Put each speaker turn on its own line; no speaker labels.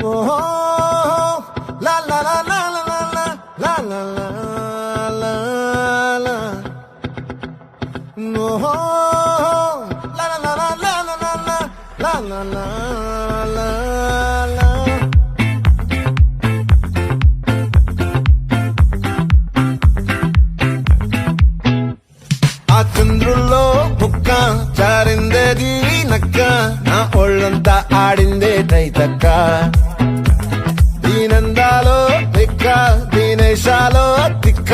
ఓహో లా లా లా లా లా లా లా లా లా లా ఓహో లా లా లా లా లా లా లా లా లా లా లా ఆ చంద్రుల్లో బుక్క జారిందేది నక్క నా ఒళ్ళంతా ఆడిందే తైతక్క దీనందాలో తిక్క దీనేశాలో తిక్క